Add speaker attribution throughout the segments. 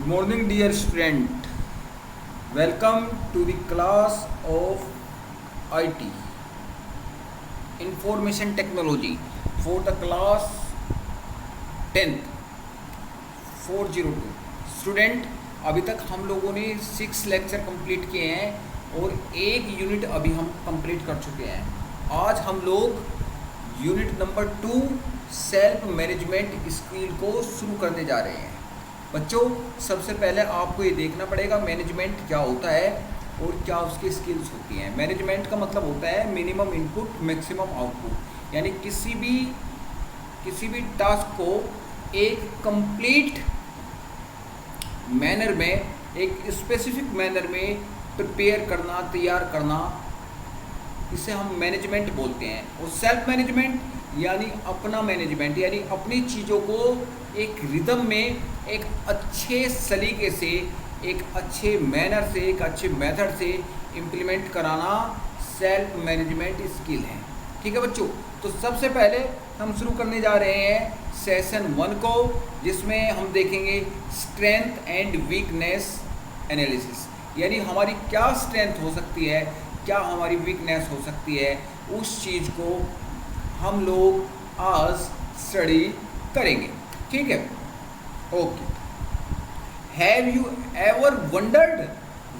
Speaker 1: Good morning, dear student. Welcome to the class of IT, Information Technology, for the class 10th 402. Student, अभी तक हम लोगों ने 6 lecture complete किए हैं और एक यूनिट अभी हम कंप्लीट कर चुके हैं. आज हम लोग unit number 2 self management skill को शुरू करने जा रहे हैं. बच्चों, सबसे पहले आपको ये देखना पड़ेगा मैनेजमेंट क्या होता है और क्या उसकी स्किल्स होती हैं. मैनेजमेंट का मतलब होता है मिनिमम इनपुट मैक्सिमम आउटपुट, यानी किसी भी टास्क को एक कंप्लीट मैनर में, एक स्पेसिफिक मैनर में प्रिपेयर करना, तैयार करना, इसे हम मैनेजमेंट बोलते हैं. और सेल्फ मैनेजमेंट यानी अपना मैनेजमेंट, यानी अपनी चीज़ों को एक रिदम में, एक अच्छे सलीके से, एक अच्छे मैनर से, एक अच्छे मेथड से इम्प्लीमेंट कराना सेल्फ मैनेजमेंट स्किल है. ठीक है बच्चों, तो सबसे पहले हम शुरू करने जा रहे हैं सेशन 1 को, जिसमें हम देखेंगे स्ट्रेंथ एंड वीकनेस एनालिसिस. यानी हमारी क्या स्ट्रेंथ हो सकती है, क्या हमारी वीकनेस हो सकती है, उस चीज़ को हम लोग आज स्टडी करेंगे. ठीक है, okay. Have you ever wondered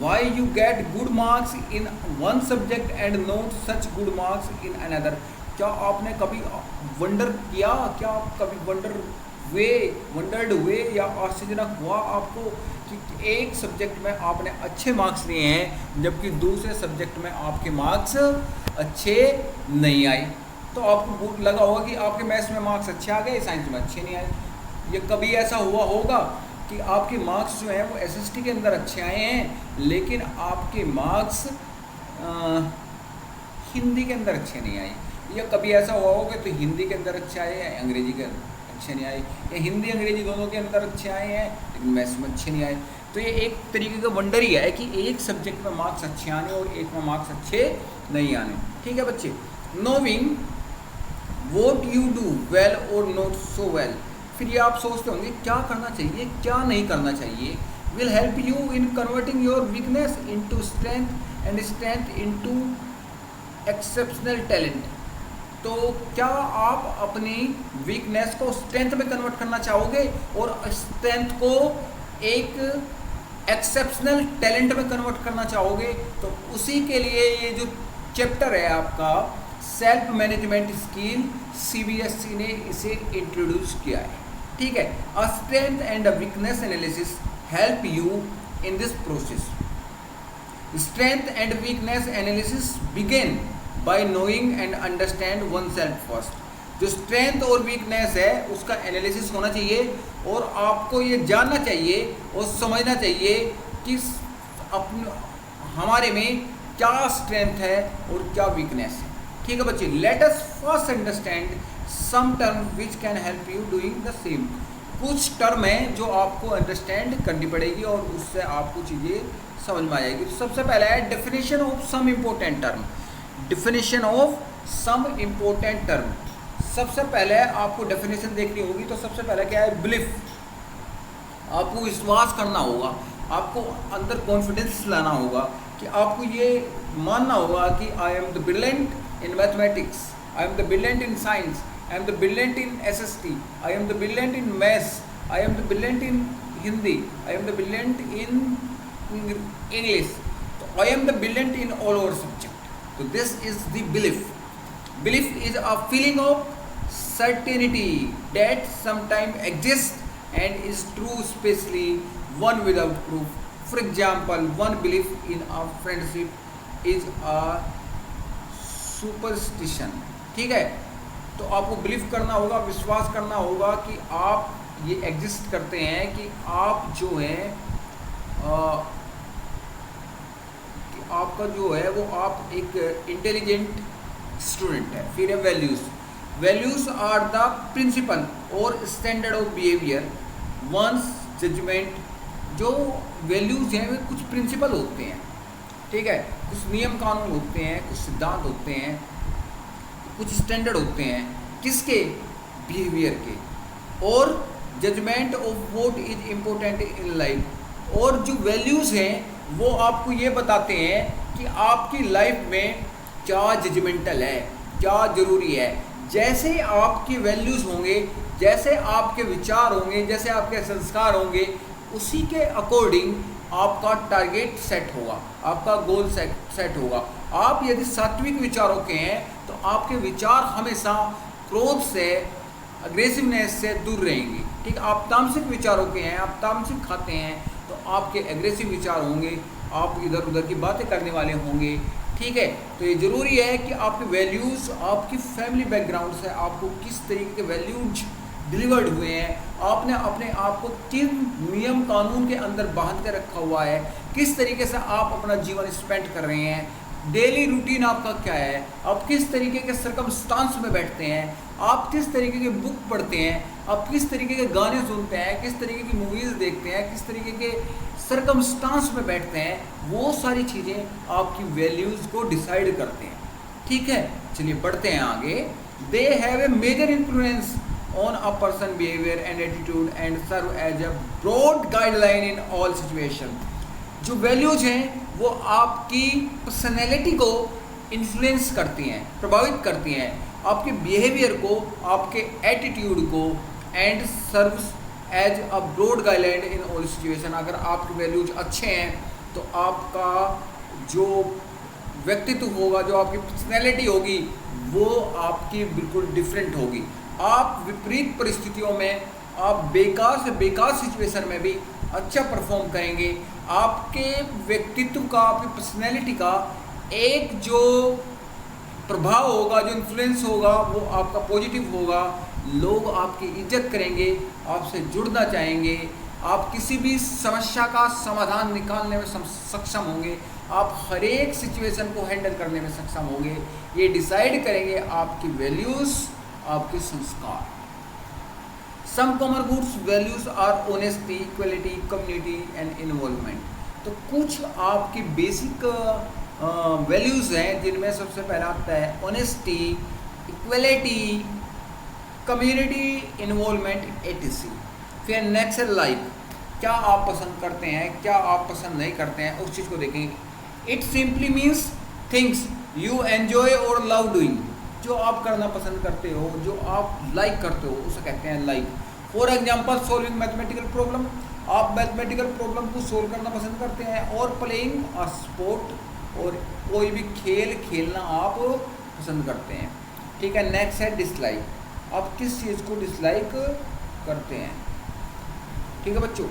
Speaker 1: why you get good marks in one subject and not such good marks in another. क्या आपने कभी वंडर किया, क्या आप कभी वंडर्ड हुए या आश्चर्यजनक हुआ आपको कि एक सब्जेक्ट में आपने अच्छे मार्क्स लिए हैं जबकि दूसरे सब्जेक्ट में आपके मार्क्स अच्छे नहीं आए. तो आपको लगा होगा कि आपके मैथ्स में मार्क्स अच्छे आ गए, साइंस में अच्छे नहीं आए. ये कभी ऐसा हुआ होगा कि आपके मार्क्स जो हैं वो एसएसटी के अंदर अच्छे आए हैं लेकिन आपके मार्क्स हिंदी के अंदर अच्छे नहीं आए. या कभी ऐसा हुआ होगा तो हिंदी के अंदर अच्छे आए या अंग्रेजी के अंदर अच्छे नहीं आए, या हिंदी अंग्रेजी दोनों के अंदर अच्छे आए हैं लेकिन मैथ्स में अच्छे नहीं आए. तो ये एक तरीके का वंडर ही है कि एक सब्जेक्ट में मार्क्स अच्छे आने और एक में मार्क्स अच्छे नहीं आने. ठीक है बच्चे, नोविंग वॉट यू डू वेल और नॉट सो वेल. फिर ये आप सोचते होंगे क्या करना चाहिए, क्या नहीं करना चाहिए. Will help you in converting your weakness into strength and strength into exceptional talent. तो क्या आप अपनी वीकनेस को स्ट्रेंथ में कन्वर्ट करना चाहोगे और स्ट्रेंथ को एक एक्सेप्शनल टैलेंट में कन्वर्ट करना चाहोगे. तो उसी के लिए ये जो चैप्टर है आपका सेल्फ मैनेजमेंट स्किल, सीबीएसई ने इसे इंट्रोड्यूस किया है. ठीक है, a strength and a weakness analysis help you in this process. Strength and weakness analysis begin by knowing and understand one self first. जो स्ट्रेंथ और वीकनेस है उसका एनालिसिस होना चाहिए और आपको ये जानना चाहिए और समझना चाहिए कि हमारे में क्या स्ट्रेंथ है और क्या वीकनेस है. ठीक है बच्चे, let us first understand some term which can help you doing the same. कुछ टर्म है जो आपको अंडरस्टैंड करनी पड़ेगी और उससे आपको चीज़ें समझ में आ जाएगी. तो सबसे पहला है definition of some important term. Definition of some important term. सबसे पहले आपको डेफिनेशन देखनी होगी. तो सबसे पहले क्या है, बिलीफ. आपको विश्वास करना होगा, आपको अंदर कॉन्फिडेंस लाना होगा कि आपको ये मानना होगा कि I am the brilliant in mathematics, I am the brilliant in science, I am the brilliant in SST, I am the brilliant in maths, I am the brilliant in Hindi, I am the brilliant in English. So I am the brilliant in all our subject. So this is the belief. Belief is a feeling of certainty that sometimes exists and is true, especially one without proof. For example, one belief in a friendship is a superstition. ठीक है, तो आपको believe करना होगा, विश्वास करना होगा कि आप ये एग्जिस्ट करते हैं, कि आप जो है कि आपका जो है वो आप एक इंटेलिजेंट स्टूडेंट है. फिर है values. Values are the principle और standard of behaviour one's judgement. जो वैल्यूज़ हैं वे कुछ प्रिंसिपल होते हैं. ठीक है, कुछ नियम कानून होते हैं, कुछ सिद्धांत होते हैं, कुछ स्टैंडर्ड होते हैं. किसके? बिहेवियर के. और judgement of what is important in life. और जो वैल्यूज़ हैं वो आपको ये बताते हैं कि आपकी लाइफ में क्या जजमेंटल है, क्या ज़रूरी है। जैसे आपकी वैल्यूज़ होंगे, जैसे आपके विचार होंगे, जैसे आपके संस्कार होंगे, उसी के अकॉर्डिंग आपका टारगेट सेट होगा, आपका गोल सेट होगा। आप यदि सात्विक विचारों के हैं तो आपके विचार हमेशा क्रोध से, अग्रेसिवनेस से दूर रहेंगे। ठीक, आप तामसिक विचारों के हैं, आप तामसिक खाते हैं तो आपके एग्रेसिव विचार होंगे, आप इधर उधर की बातें करने वाले होंगे। ठीक है, तो ये ज़रूरी है कि आपकी वैल्यूज़, आपकी फैमिली बैकग्राउंड से आपको किस तरीके के वैल्यूज डिलीवर्ड हुए हैं, आपने अपने आप को किन नियम कानून के अंदर बांध के रखा हुआ है, किस तरीके से आप अपना जीवन स्पेंड कर रहे हैं, डेली रूटीन आपका क्या है, आप किस तरीके के सर्कमस्टांस में बैठते हैं, आप किस तरीके की बुक पढ़ते हैं, आप किस तरीके के गाने सुनते हैं, किस तरीके की मूवीज़ देखते हैं, किस तरीके के सर्कमस्टांस में बैठते हैं, वो सारी चीज़ें आपकी वैल्यूज़ को डिसाइड करते हैं। ठीक है, चलिए बढ़ते हैं आगे। They have a major influence on a person behaviour and attitude and serve as a broad guideline in all situation. जो वैल्यूज हैं वो आपकी पर्सनैलिटी को इन्फ्लुएंस करती हैं, प्रभावित करती हैं, आपके बिहेवियर को, आपके एटीट्यूड को, and serves as a broad guideline in all situation. अगर आपके वैल्यूज अच्छे हैं तो आपका जो व्यक्तित्व होगा, जो आपकी पर्सनैलिटी होगी, वो आपकी बिल्कुल डिफरेंट होगी। आप विपरीत परिस्थितियों में, आप बेकार से बेकार सिचुएशन में भी अच्छा परफॉर्म करेंगे। आपके व्यक्तित्व का, आपकी पर्सनैलिटी का एक जो प्रभाव होगा, जो इन्फ्लुएंस होगा, वो आपका पॉजिटिव होगा। लोग आपकी इज्जत करेंगे, आपसे जुड़ना चाहेंगे, आप किसी भी समस्या का समाधान निकालने में सक्षम होंगे, आप हर एक सिचुएशन को हैंडल करने में सक्षम होंगे। ये डिसाइड करेंगे आपकी वैल्यूज़, आपके संस्कार। Some common goods values are honesty, equality, community and involvement. तो कुछ आपकी बेसिक वैल्यूज़ हैं जिनमें सबसे पहला आता है honesty, equality, community, involvement, etc. फिर नेक्स्ट है लाइक, क्या आप पसंद करते हैं, क्या आप पसंद नहीं करते हैं, उस चीज़ को देखेंगे। It simply means things you enjoy और लव डूइंग। जो आप करना पसंद करते हो, जो आप लाइक करते हो, उसे कहते हैं like. For example solving mathematical problem, आप मैथमेटिकल प्रॉब्लम को सोल्व करना पसंद करते हैं। और प्लेइंग अ स्पोर्ट, और कोई भी खेल खेलना आप पसंद करते हैं। ठीक है, नेक्स्ट है डिसलाइक, आप किस चीज़ को डिसलाइक करते हैं। ठीक है बच्चों,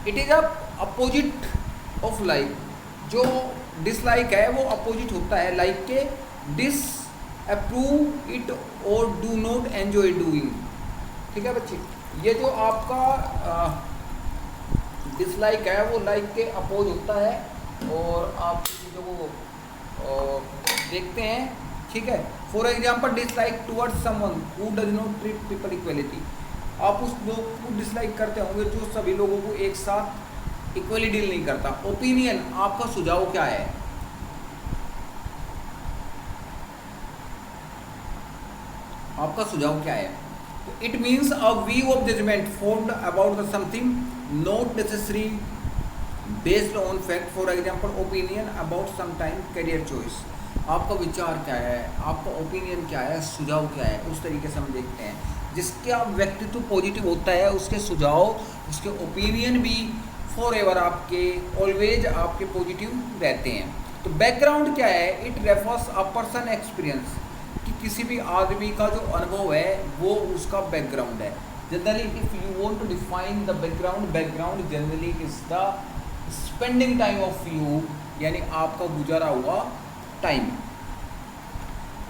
Speaker 1: it is a opposite of like. जो डिसलाइक है वो अपोजिट होता है लाइक के। डिस अप्रूव इट और डू नॉट एंजॉय डूइंग। ठीक है बच्चे, ये जो आपका डिसलाइक है वो लाइक के अपोज होता है, और आप चीज़ों को देखते हैं। ठीक है, for example dislike towards someone who does not treat people equality. आप उस लोग को डिसलाइक करते होंगे जो सभी लोगों को एक साथ इक्वली डील नहीं करता। ओपिनियन, आपका सुझाव क्या है। आपका सुझाव क्या है। तो it means a view of judgement formed about the something not necessary based on fact. For example opinion about some time career choice. आपका विचार क्या है, आपका ओपिनियन क्या है, सुझाव क्या है, उस तरीके से हम देखते हैं। जिसका व्यक्तित्व पॉजिटिव होता है उसके सुझाव, उसके ओपिनियन भी फॉर एवर आपके ऑलवेज आपके पॉजिटिव रहते हैं। तो बैकग्राउंड क्या है, it refers a person experience, कि किसी भी आदमी का जो अनुभव है वो उसका बैकग्राउंड है। Generally if you want to define the background, background generally is the spending time of you, यानी आपका गुजारा हुआ टाइम।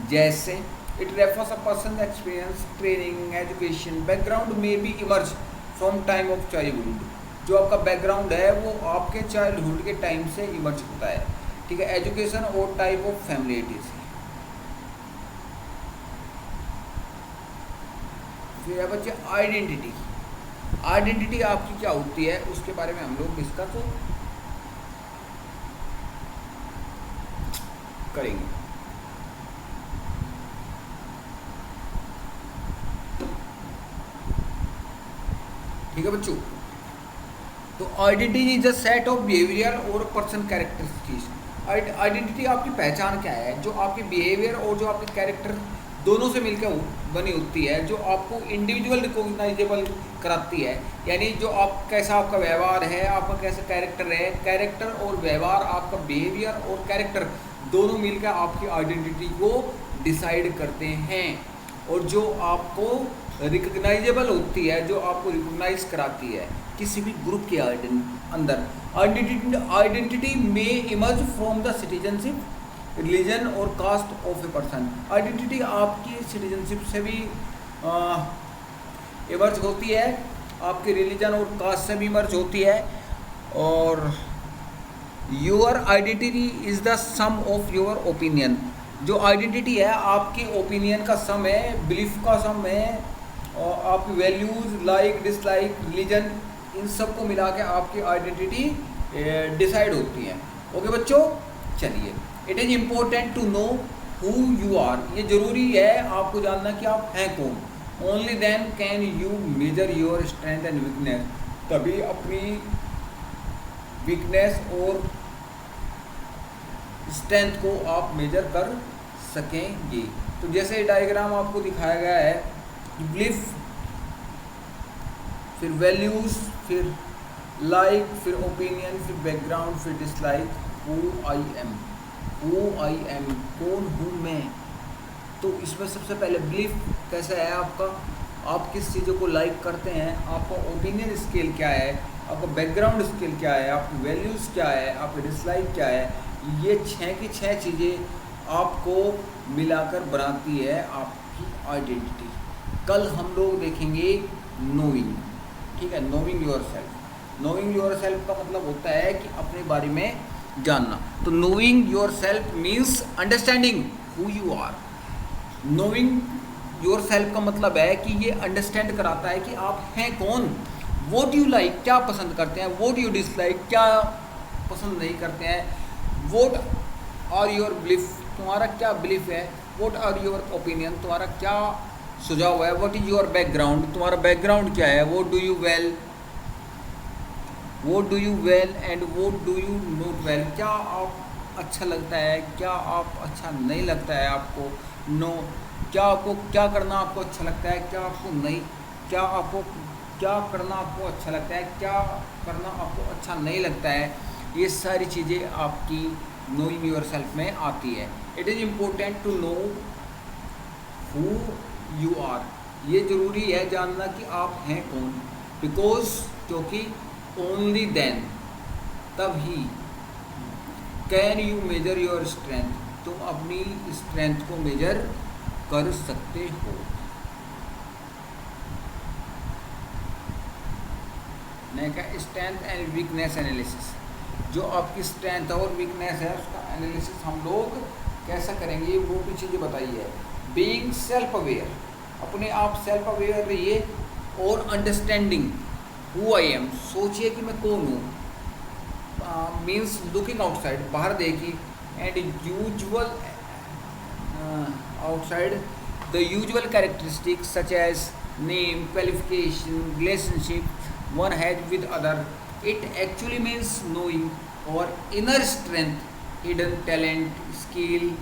Speaker 1: जैसे it refers a person experience, training, education. Background में भी emerge from time of childhood. जो आपका बैकग्राउंड है वो आपके चाइल्डहुड के टाइम से इमर्ज होता है। ठीक है, एजुकेशन और टाइप ऑफ फैमिलिटीज। फिर है बच्चे आइडेंटिटी। आइडेंटिटी आपकी क्या होती है उसके बारे में हम लोग डिस्कस करेंगे। ठीक है बच्चों। तो identity is a set of behaviour और पर्सन कैरेक्टरिस्टिक्स। आइडेंटिटी आपकी पहचान क्या है, जो आपके बिहेवियर और जो आपके कैरेक्टर दोनों से मिलकर बनी होती है, जो आपको इंडिविजुअल रिकॉग्नाइजेबल कराती है। यानी जो आप कैसा आपका व्यवहार है, आपका कैसा कैरेक्टर है, कैरेक्टर और व्यवहार, आपका बिहेवियर और कैरेक्टर दोनों मिलकर आपकी आइडेंटिटी को डिसाइड करते हैं। और जो आपको रिकग्नाइजेबल होती है, जो आपको रिकॉग्नाइज कराती है किसी भी ग्रुप के अंदर। आइडेंटिटी में emerge from the citizenship, religion और caste of a person. Identity आपकी सिटीजनशिप से भी इमर्ज होती है, आपके रिलीजन और कास्ट से भी इमर्ज होती है। और your identity is the sum of your opinion. जो आइडेंटिटी है आपके ओपिनियन का सम है, बिलीफ का सम है, और आपकी वैल्यूज़, लाइक डिसलाइक, रिलीजन, इन सब को मिला के आपकी आइडेंटिटी डिसाइड होती है। ओके बच्चों, चलिए। It is important to know who you are. ये ज़रूरी है आपको जानना कि आप हैं कौन। Only then can you measure your strength and weakness. तभी अपनी वीकनेस और स्ट्रेंथ को आप मेजर कर सकेंगे। तो जैसे डायग्राम आपको दिखाया गया है, बिलीफ, फिर वैल्यूज़, फिर लाइक, फिर ओपिनियन, फिर बैकग्राउंड, फिर डिसलाइक, हु आई एम। कौन हूँ मैं। तो इसमें सबसे पहले बिलीफ कैसा है आपका, आप किस चीज़ों को लाइक करते हैं, आपका ओपिनियन स्केल क्या है, आपका बैकग्राउंड स्केल क्या है, आपकी वैल्यूज़ क्या है, आपकी डिसलाइक क्या है। ये 6 की 6 चीज़ें आपको मिलाकर बनाती है आपकी आइडेंटिटी। कल हम लोग देखेंगे नोइंग, ठीक है, knowing your self. Knowing yourself का मतलब होता है कि अपने बारे में जानना। तो knowing yourself means understanding who you are. Knowing yourself का मतलब है कि ये अंडरस्टैंड कराता है कि आप हैं कौन। वॉट यू लाइक, क्या पसंद करते हैं, वॉट यू डिसलाइक, क्या पसंद नहीं करते हैं, वॉट आर योर बिलीफ, तुम्हारा क्या बिलीफ है, वॉट आर योर ओपिनियन, तुम्हारा क्या सुझाव है, वॉट इज़ योर बैकग्राउंड, तुम्हारा बैकग्राउंड क्या है, what do you well and what do you not well. क्या आप अच्छा लगता है, क्या आप अच्छा नहीं लगता है आपको, नो क्या आपको क्या करना आपको अच्छा लगता है, क्या आपको नहीं, क्या आपको क्या करना आपको अच्छा लगता है, क्या करना आपको अच्छा नहीं लगता है। ये सारी चीज़ें आपकी नोइंग योर सेल्फ में आती है। It is important to know who you are. ये ज़रूरी है जानना कि आप हैं कौन। बिकॉज, क्योंकि ओनली देन, तभी, can you measure your strength, तुम अपनी स्ट्रेंथ को मेजर कर सकते हो। नहीं का स्ट्रेंथ एंड वीकनेस एनालिसिस। जो आपकी स्ट्रेंथ और वीकनेस है उसका एनालिसिस हम लोग कैसा करेंगे, वो भी चीज़ें बताई है। बीइंग सेल्फ अवेयर, अपने आप सेल्फ अवेयर रहिए। और अंडरस्टैंडिंग हु आई एम, सोचिए कि मैं कौन हूँ। मीन्स लुकिंग आउटसाइड, बाहर देखिए। And usual outside the usual characteristics such as name, qualification, relationship one has with other. It actually means knowing our inner strength, hidden talent, skill,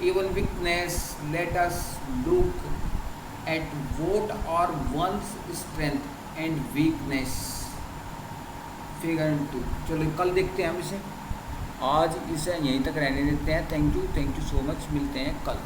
Speaker 1: even weakness. Let us look at what are one's strength and weakness. Figure 2। चलो कल देखते हैं हम इसे, आज इसे यहीं तक रहने देते हैं। थैंक यू सो मच, मिलते हैं कल।